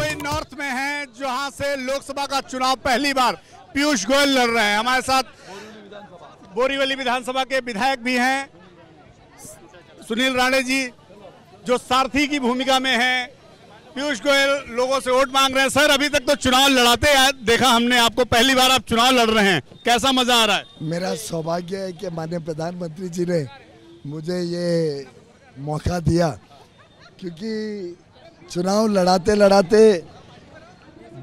Mumbai north में हैं, जहां से लोकसभा का चुनाव पहली बार पीयूष गोयल लड़ रहे हैं। हमारे साथ बोरीवली विधानसभा के विधायक भी हैं सुनील राणे जी, जो सारथी की भूमिका में हैं। पीयूष गोयल लोगों से वोट मांग रहे हैं। सर, अभी तक तो चुनाव लड़ाते देखा हमने आपको, पहली बार आप चुनाव लड़ रहे हैं, कैसा मजा आ रहा है? मेरा सौभाग्य है कि माननीय प्रधानमंत्री जी ने मुझे ये मौका दिया, क्योंकि चुनाव लड़ाते लड़ाते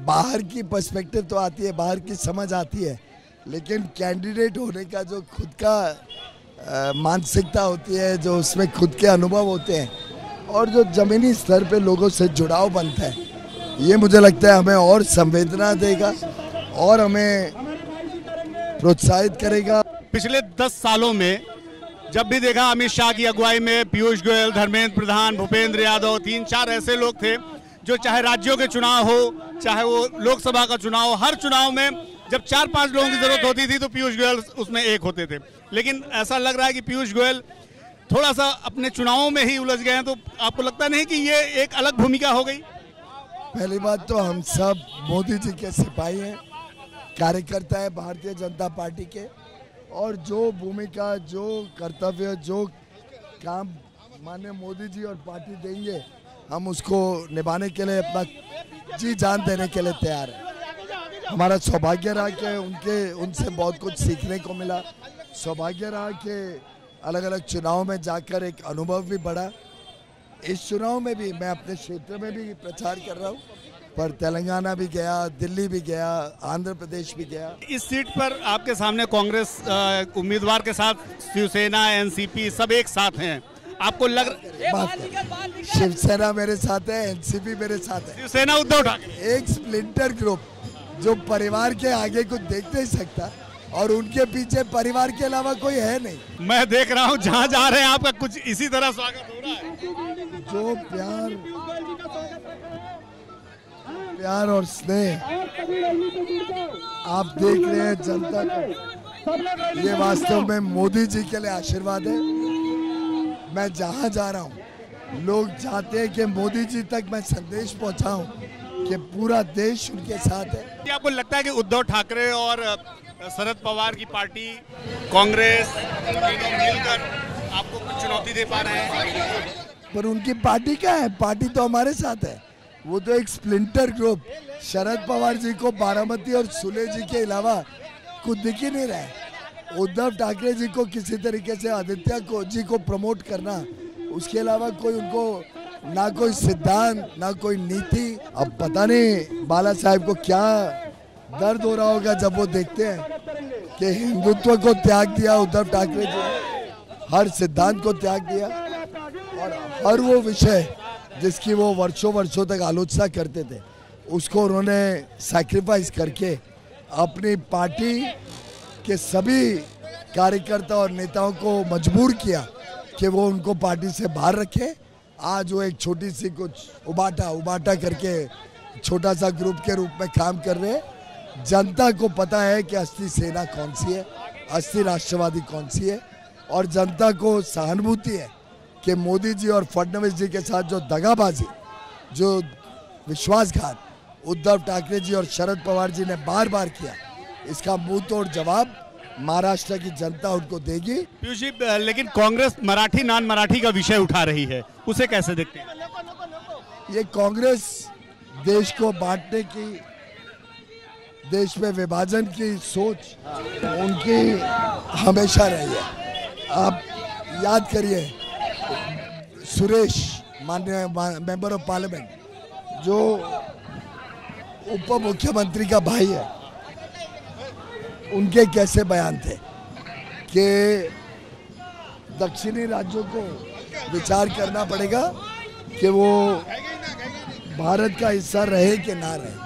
बाहर की पर्सपेक्टिव तो आती है, बाहर की समझ आती है, लेकिन कैंडिडेट होने का जो खुद का मानसिकता होती है, जो उसमें खुद के अनुभव होते हैं और जो जमीनी स्तर पे लोगों से जुड़ाव बनता है, ये मुझे लगता है हमें और संवेदना देगा और हमें प्रोत्साहित करेगा। पिछले 10 सालों में जब भी देखा अमित शाह की अगुवाई में पीयूष गोयल, धर्मेंद्र प्रधान, भूपेंद्र यादव, 3-4 ऐसे लोग थे जो चाहे राज्यों के चुनाव हो, चाहे वो लोकसभा का चुनाव हो, हर चुनाव में जब 4-5 लोगों की जरूरत होती थी तो पीयूष गोयल उसमें एक होते थे। लेकिन ऐसा लग रहा है कि पीयूष गोयल थोड़ा सा अपने चुनावों में ही उलझ गए हैं, तो आपको लगता नहीं कि ये एक अलग भूमिका हो गई? पहली बात तो हम सब मोदी जी के सिपाही हैं, कार्यकर्ता है भारतीय जनता पार्टी के, और जो भूमिका, जो कर्तव्य, जो काम माननीय मोदी जी और पार्टी देंगे, हम उसको निभाने के लिए अपना जी जान देने के लिए तैयार हैं। हमारा सौभाग्य रहा कि उनसे बहुत कुछ सीखने को मिला, सौभाग्य रहा कि अलग अलग चुनाव में जाकर एक अनुभव भी बढ़ा। इस चुनाव में भी मैं अपने क्षेत्र में भी प्रचार कर रहा हूँ, पर तेलंगाना भी गया, दिल्ली भी गया, आंध्र प्रदेश भी गया। इस सीट पर आपके सामने कांग्रेस उम्मीदवार के साथ शिवसेना, एनसीपी सब एक साथ हैं, आपको लग शिवसेना मेरे साथ है, एनसीपी मेरे साथ है, शिवसेना उद्धव ठाकरे, एक स्प्लिंटर ग्रुप जो परिवार के आगे कुछ देख नहीं सकता और उनके पीछे परिवार के अलावा कोई है नहीं। मैं देख रहा हूँ जहाँ जा रहे हैं आपका कुछ इसी तरह स्वागत हो रहा है। जो प्यार और स्नेह आप देख रहे हैं जनता का, ये वास्तव में मोदी जी के लिए आशीर्वाद है। मैं जहाँ जा रहा हूँ लोग चाहते हैं कि मोदी जी तक मैं संदेश पहुँचाऊँ कि पूरा देश उनके साथ है। क्या आपको लगता है कि उद्धव ठाकरे और शरद पवार की पार्टी कांग्रेस मिलकर आपको कुछ चुनौती दे पा रहे हैं? पर उनकी पार्टी क्या है, पार्टी तो हमारे साथ है, वो तो एक स्प्लिंटर ग्रुप। शरद पवार जी को बारामती और सुले जी के अलावा कुछ दिख ही नहीं रहा है। उद्धव ठाकरे जी को किसी तरीके से आदित्य जी को प्रमोट करना, उसके अलावा कोई उनको ना कोई सिद्धांत, ना कोई नीति। अब पता नहीं बाला साहब को क्या दर्द हो रहा होगा जब वो देखते हैं कि हिंदुत्व को त्याग दिया उद्धव ठाकरे जी ने, हर सिद्धांत को त्याग दिया और हर वो विषय जिसकी वो वर्षों तक आलोचना करते थे, उसको उन्होंने सैक्रिफाइस करके अपनी पार्टी के सभी कार्यकर्ता और नेताओं को मजबूर किया कि वो उनको पार्टी से बाहर रखे। आज वो एक छोटी सी कुछ उबाटा करके छोटा सा ग्रुप के रूप में काम कर रहे हैं। जनता को पता है कि असली सेना कौन सी है, असली राष्ट्रवादी कौन सी है, और जनता को सहानुभूति है कि मोदी जी और फडणवीस जी के साथ जो दगाबाजी, जो विश्वासघात उद्धव ठाकरे जी और शरद पवार जी ने बार बार किया, इसका मुंह तोड़ जवाब महाराष्ट्र की जनता उनको देगी। पीयूष जी, लेकिन कांग्रेस मराठी नॉन मराठी का विषय उठा रही है, उसे कैसे देखते हैं? ये कांग्रेस देश को बांटने की, देश में विभाजन की सोच उनकी हमेशा रही है। आप याद करिए सुरेश, माननीय मेंबर ऑफ पार्लियामेंट, जो उप मुख्यमंत्री का भाई है, उनके कैसे बयान थे कि दक्षिणी राज्यों को विचार करना पड़ेगा कि वो भारत का हिस्सा रहे कि ना रहे।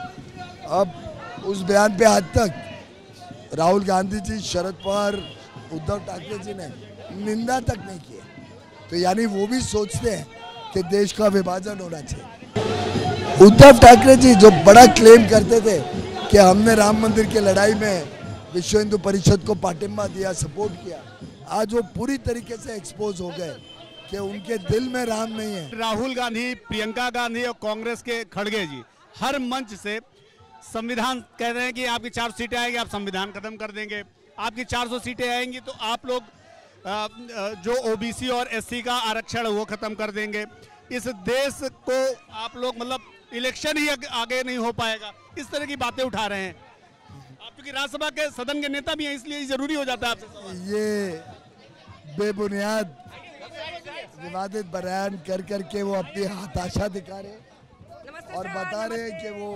अब उस बयान पे आज तक राहुल गांधी जी, शरद पवार, उद्धव ठाकरे जी ने निंदा तक नहीं की है, तो यानी वो भी सोचते हैं कि देश का विभाजन होना चाहिए। उद्धव ठाकरे जी जो बड़ा क्लेम करते थे कि हमने राम मंदिर की लड़ाई में विश्व हिंदू परिषद को पाटिंबा दिया, सपोर्ट किया, आज वो पूरी तरीके से एक्सपोज हो गए कि उनके दिल में राम नहीं है। राहुल गांधी, प्रियंका गांधी और कांग्रेस के खड़गे जी हर मंच से संविधान कह रहे हैं कि आपकी 400 सीटें आएंगी, आप संविधान खत्म कर देंगे, आपकी 400 सीटें आएंगी तो आप लोग जो ओबीसी और एससी का आरक्षण वो खत्म कर देंगे, इस देश को आप लोग मतलब इलेक्शन ही आगे नहीं हो पाएगा, इस तरह की बातें उठा रहे हैं। आप क्योंकि राज्यसभा के सदन के नेता भी हैं, इसलिए जरूरी हो जाता है आपसे। ये बेबुनियाद विवादित बयान कर करके वो अपनी हताशा दिखा रहे और बता रहे हैं कि वो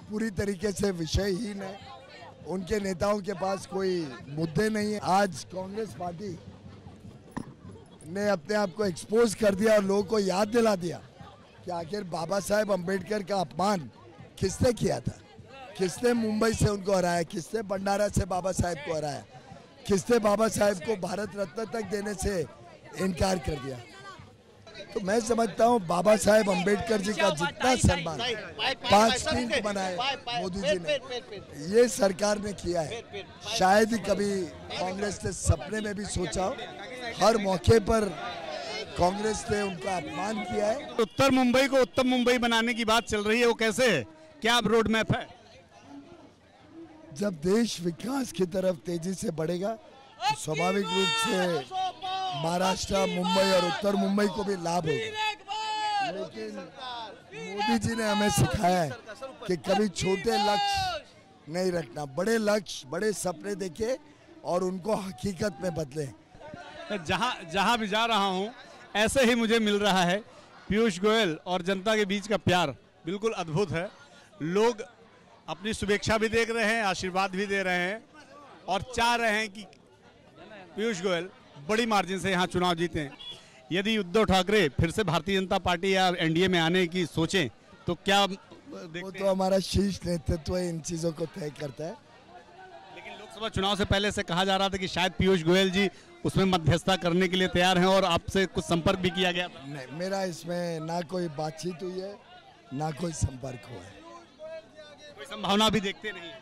पूरी तरीके से विषयहीन है, उनके नेताओं के पास कोई मुद्दे नहीं है। आज कांग्रेस पार्टी ने अपने आप को एक्सपोज कर दिया और लोगों को याद दिला दिया कि आखिर बाबा साहेब अंबेडकर का अपमान किसने किया था, किसने मुंबई से उनको हराया, किसने भंडारा से बाबा साहेब को हराया, किसने बाबा साहेब को भारत रत्न तक देने से इनकार कर दिया। तो मैं समझता हूँ बाबा साहेब अंबेडकर जी का जितना सम्मान 5 टीम को बनाए मोदी जी ने, ये सरकार ने किया है। शायद ही कभी कांग्रेस ने सपने में भी सोचा हो। हर मौके पर कांग्रेस ने उनका अपमान किया है। उत्तर मुंबई को उत्तम मुंबई बनाने की बात चल रही है, वो कैसे है, क्या अब रोड मैप है? जब देश विकास की तरफ तेजी से बढ़ेगा तो स्वाभाविक रूप से महाराष्ट्र, मुंबई और उत्तर मुंबई को भी लाभ होगा। लेकिन मोदी जी ने हमें सिखाया है कि कभी छोटे लक्ष्य नहीं रखना, बड़े लक्ष्य, बड़े सपने देखे और उनको हकीकत में बदले। जहां भी जा रहा हूं ऐसे ही मुझे मिल रहा है। पीयूष गोयल और जनता के बीच का प्यार बिल्कुल अद्भुत है। लोग अपनी शुभेच्छा भी देख रहे हैं, आशीर्वाद भी दे रहे हैं और चाह रहे हैं कि पीयूष गोयल बड़ी मार्जिन से यहाँ चुनाव जीतें। यदि उद्धव ठाकरे फिर से भारतीय जनता पार्टी या एनडीए में आने की सोचें तो क्या देखते वो तो हमारा शीर्ष नेतृत्व इन चीजों को तय करता है। लेकिन लोकसभा चुनाव से पहले से कहा जा रहा था कि शायद पीयूष गोयल जी उसमें मध्यस्थता करने के लिए तैयार हैं और आपसे कुछ संपर्क भी किया गया। नहीं, मेरा इसमें ना कोई बातचीत हुई है ना कोई संपर्क हुआ है। कोई संभावना भी देखते नहीं है?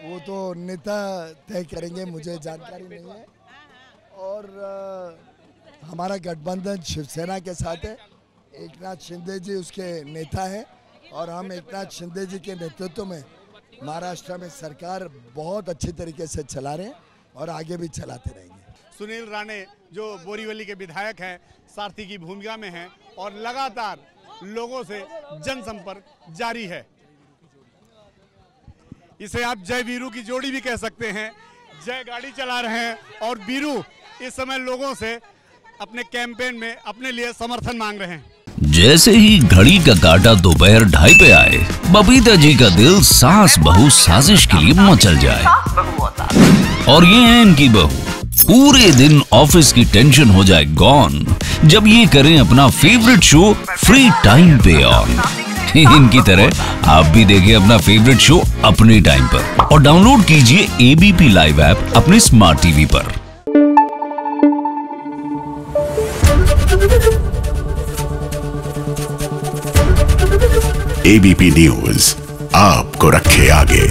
वो तो नेता तय करेंगे, मुझे जानकारी नहीं है। और हमारा गठबंधन शिवसेना के साथ है। एकनाथ शिंदे जी उसके नेता हैं और हम एकनाथ शिंदे जी के नेतृत्व में महाराष्ट्र में सरकार बहुत अच्छी तरीके से चला रहे हैं और आगे भी चलाते रहेंगे। सुनील राणे जो बोरीवली के विधायक हैं, सारथी की भूमिका में हैं और लगातार लोगों से जनसंपर्क जारी है। इसे आप जय वीरू की जोड़ी भी कह सकते हैं। जय गाड़ी चला रहे हैं और वीरू इस समय लोगों से अपने कैंपेन में अपने लिए समर्थन मांग रहे हैं। जैसे ही घड़ी का काटा दोपहर 2:30 पे आए, बबीता जी का दिल सास बहू साजिश के लिए मचल जाए। और ये है इनकी बहू, पूरे दिन ऑफिस की टेंशन हो जाए गॉन जब ये करें अपना फेवरेट शो फ्री टाइम पे ऑन। इनकी तरह आप भी देखें अपना फेवरेट शो अपने टाइम पर और डाउनलोड कीजिए एबीपी लाइव ऐप अपने स्मार्ट टीवी पर। एबीपी न्यूज आपको रखे आगे।